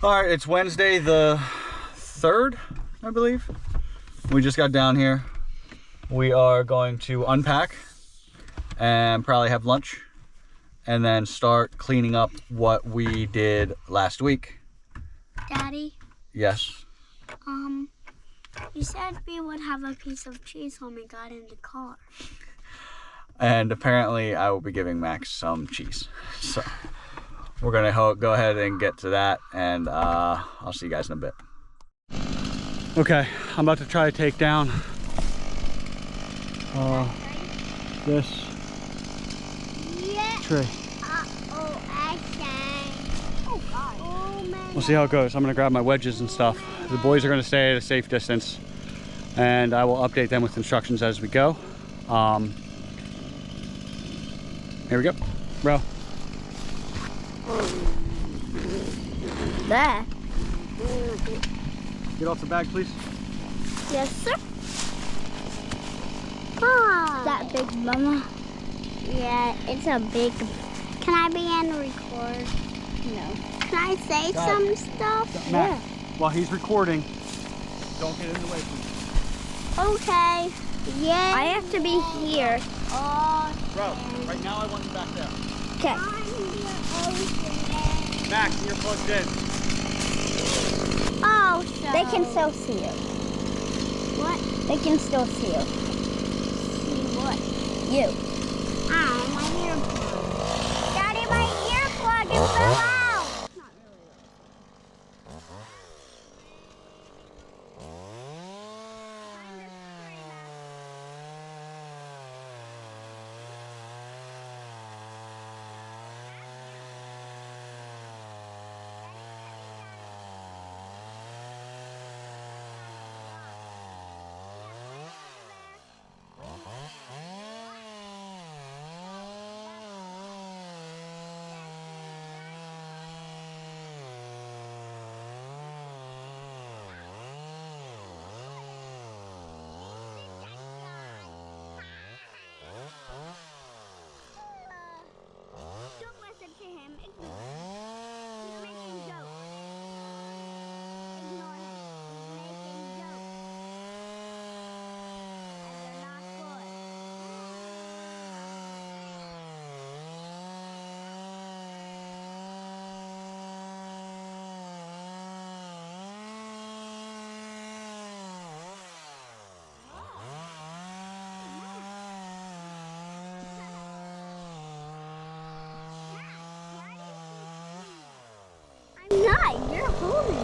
All right, it's Wednesday the 3rd, I believe. We just got down here. We are going to unpack and probably have lunch and then start cleaning up what we did last week. Daddy? Yes? You said we would have a piece of cheese when we got in the car. And apparently I will be giving Max some cheese. So we're gonna go ahead and get to that, and I'll see you guys in a bit. Okay, I'm about to try to take down this tree. We'll see how it goes. I'm gonna grab my wedges and stuff. The boys are gonna stay at a safe distance, and I will update them with instructions as we go. Here we go, bro. There. Get off the bag, please. Yes, sir. Ah. That big mama. Yeah, it's a big. Can I begin to record? No. Can I say some stuff? Matt, while he's recording, don't get in the way, please. Okay. Yeah. I have to be here. Oh. Bro, right now I want you back there. Okay. Max, you're plugged in. Oh, so. They can still see you. What? They can still see you. See what? You. Ah, my earplug. Daddy, my earplug is so loud. Don't listen to him. Ignore him. He's making jokes. Ignore him. He's making jokes. And they're not good. I'm not. You're holding it.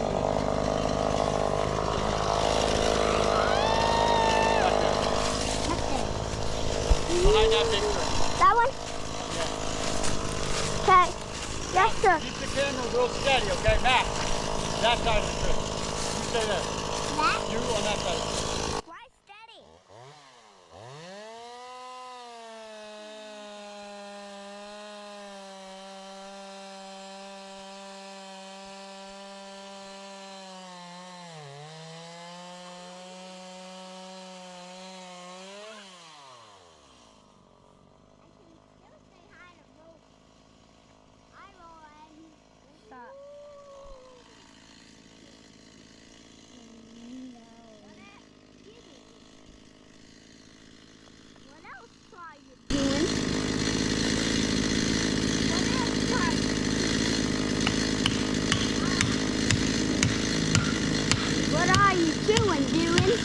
Behind that big tree. That one? Okay. Yes, sir. Keep the camera real steady, okay? Max, that side of the tree. You stay there. That? You on that side. Why steady? Stop. What else are you doing? What else are you doing? What are you doing?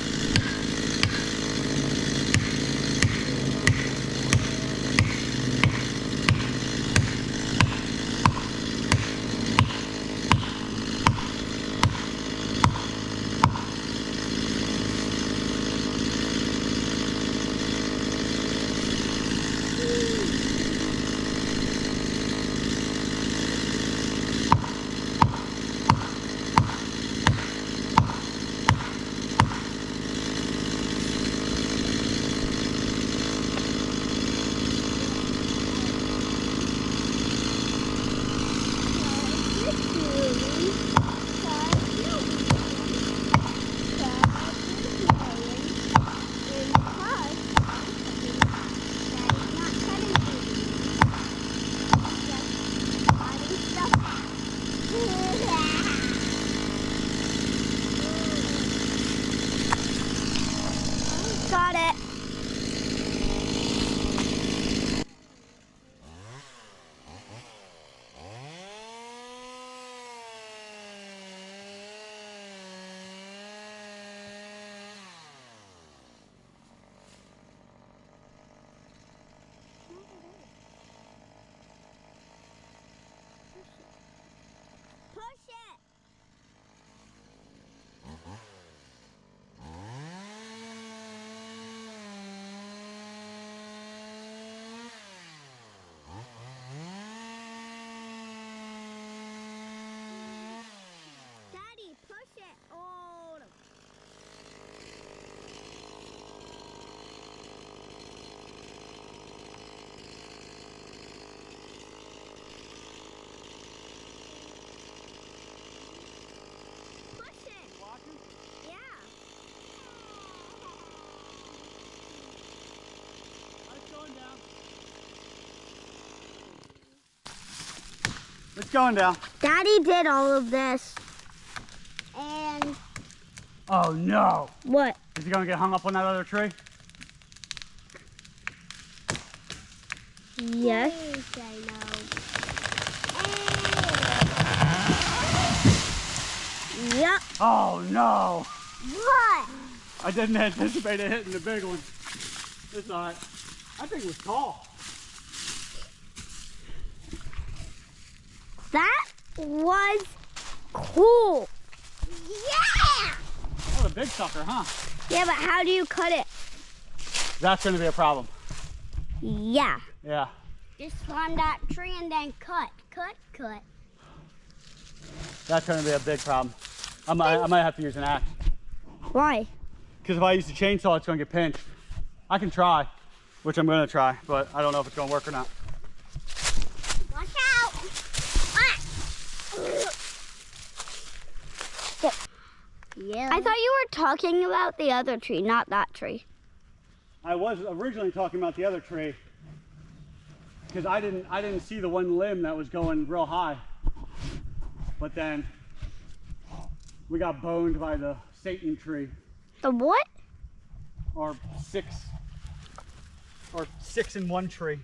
It's going down. Daddy did all of this. And Oh no. what? Is he gonna get hung up on that other tree? Yes. Yep. Oh no. What? I didn't anticipate it hitting the big one. It's alright. I think it was tall. That was cool. Yeah. What a big sucker, huh? Yeah, but how do you cut it? That's gonna be a problem. Yeah. Yeah. Just climb that tree and then cut. That's gonna be a big problem. I might have to use an axe. Why? Because if I use the chainsaw, it's gonna get pinched. I can try, which I'm gonna try, but I don't know if it's gonna work or not. Watch out. Ah. Yeah. I thought you were talking about the other tree, not that tree. I was originally talking about the other tree because I didn't see the one limb that was going real high. But then we got boned by the Satan tree, The what? or six in one tree.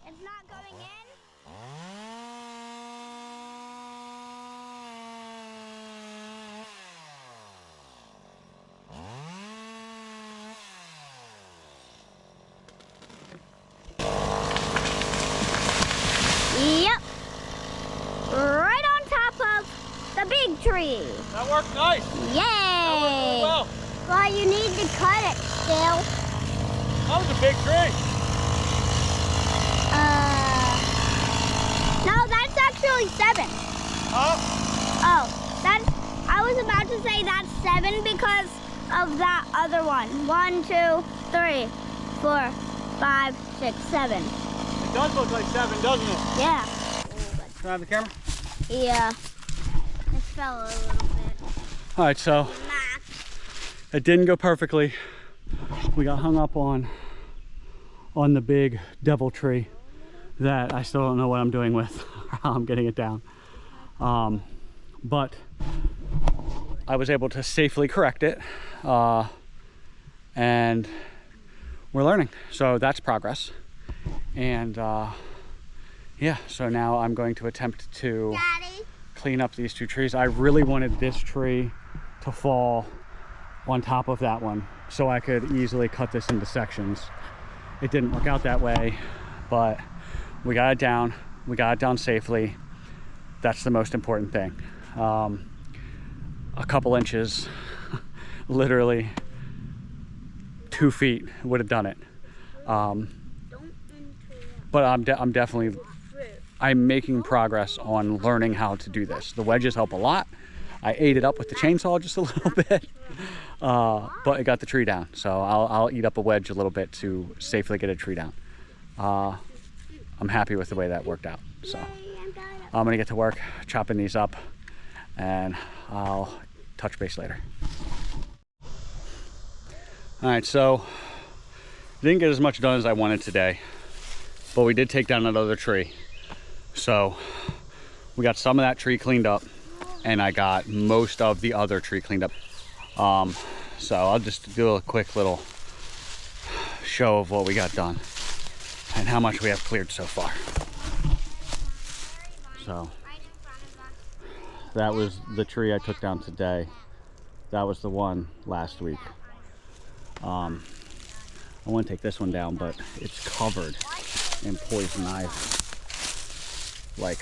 It's not going in? Yep. Right on top of the big tree. That worked nice. Yay! That worked really well. Well, you need to cut it still. That was a big tree. No, that's actually 7. Huh? Oh, I was about to say that's 7 because of that other one. 1, 2, 3, 4, 5, 6, 7. It does look like 7, doesn't it? Yeah. Can I have the camera? Yeah. It fell a little bit. All right, so it didn't go perfectly. We got hung up on the big devil tree that I still don't know what I'm doing with, how I'm getting it down. But I was able to safely correct it, and we're learning. So that's progress. And yeah, so now I'm going to attempt to clean up these 2 trees. I really wanted this tree to fall on top of that one so I could easily cut this into sections. It didn't work out that way, but we got it down. We got it down safely. That's the most important thing. A couple inches, literally 2 feet would have done it. But I'm making progress on learning how to do this. The wedges help a lot. I ate it up with the chainsaw just a little bit, but it got the tree down. So I'll eat up a wedge a little bit to safely get a tree down. I'm happy with the way that worked out. So I'm gonna get to work chopping these up, and I'll touch base later. All right, so didn't get as much done as I wanted today, but we did take down another tree. So we got some of that tree cleaned up, and I got most of the other tree cleaned up. So I'll just do a quick little show of what we got done and how much we have cleared so far. So that was the tree I took down today. That was the one last week. I want to take this one down, but it's covered in poison ivy. Like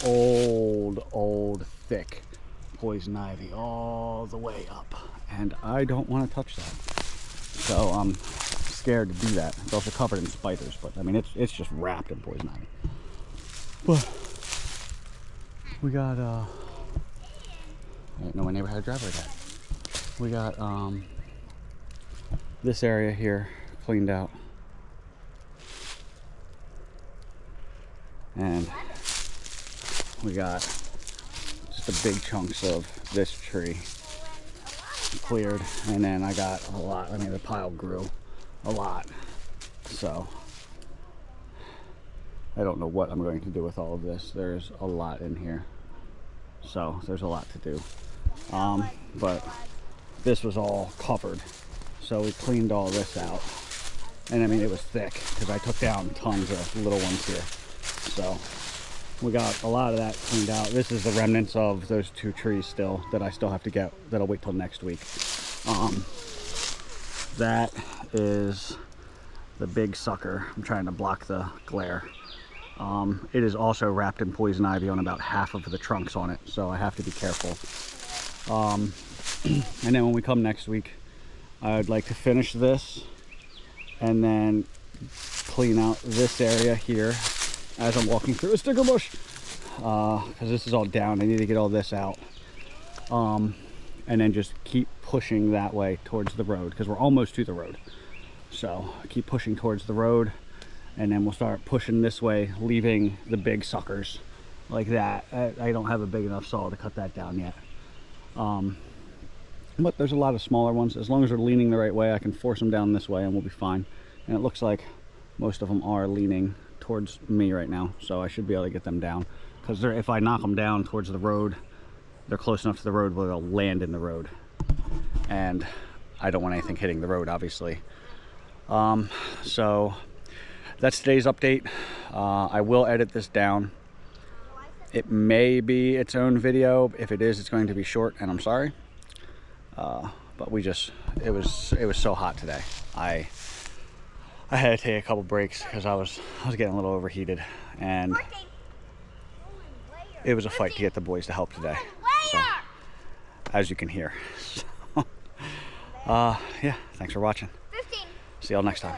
old, thick poison ivy all the way up. And I don't want to touch that. So I'm scared to do that. It's also covered in spiders, but I mean, it's just wrapped in poison ivy. But we got, no my neighbor had a driveway there. We got this area here cleaned out. And we got just the big chunks of this tree cleared. And then I got a lot, I mean the pile grew a lot. So I don't know what I'm going to do with all of this. There's a lot in here. So there's a lot to do. But this was all covered. So we cleaned all this out. And I mean, it was thick because I took down tons of little ones here. So we got a lot of that cleaned out. This is the remnants of those 2 trees still that I still have to get, that I'll wait till next week. That is the big sucker. I'm trying to block the glare. It is also wrapped in poison ivy on about half of the trunks on it, so I have to be careful. And then when we come next week, I'd like to finish this and then clean out this area here as I'm walking through a sticker bush, because this is all down. I need to get all this out, and then just keep pushing that way towards the road, because we're almost to the road. So keep pushing towards the road, and then we'll start pushing this way, leaving the big suckers like that. I don't have a big enough saw to cut that down yet, but there's a lot of smaller ones. As long as they're leaning the right way, I can force them down this way and we'll be fine. And it looks like most of them are leaning towards me right now, so I should be able to get them down, because if I knock them down towards the road, they're close enough to the road where they'll land in the road, and I don't want anything hitting the road, obviously. So that's today's update. I will edit this down. It may be its own video. If it is, it's going to be short, and I'm sorry. But it was so hot today. I had to take a couple breaks because I was getting a little overheated, and it was a fight to get the boys to help today. So, as you can hear. So, yeah, thanks for watching. See y'all next time.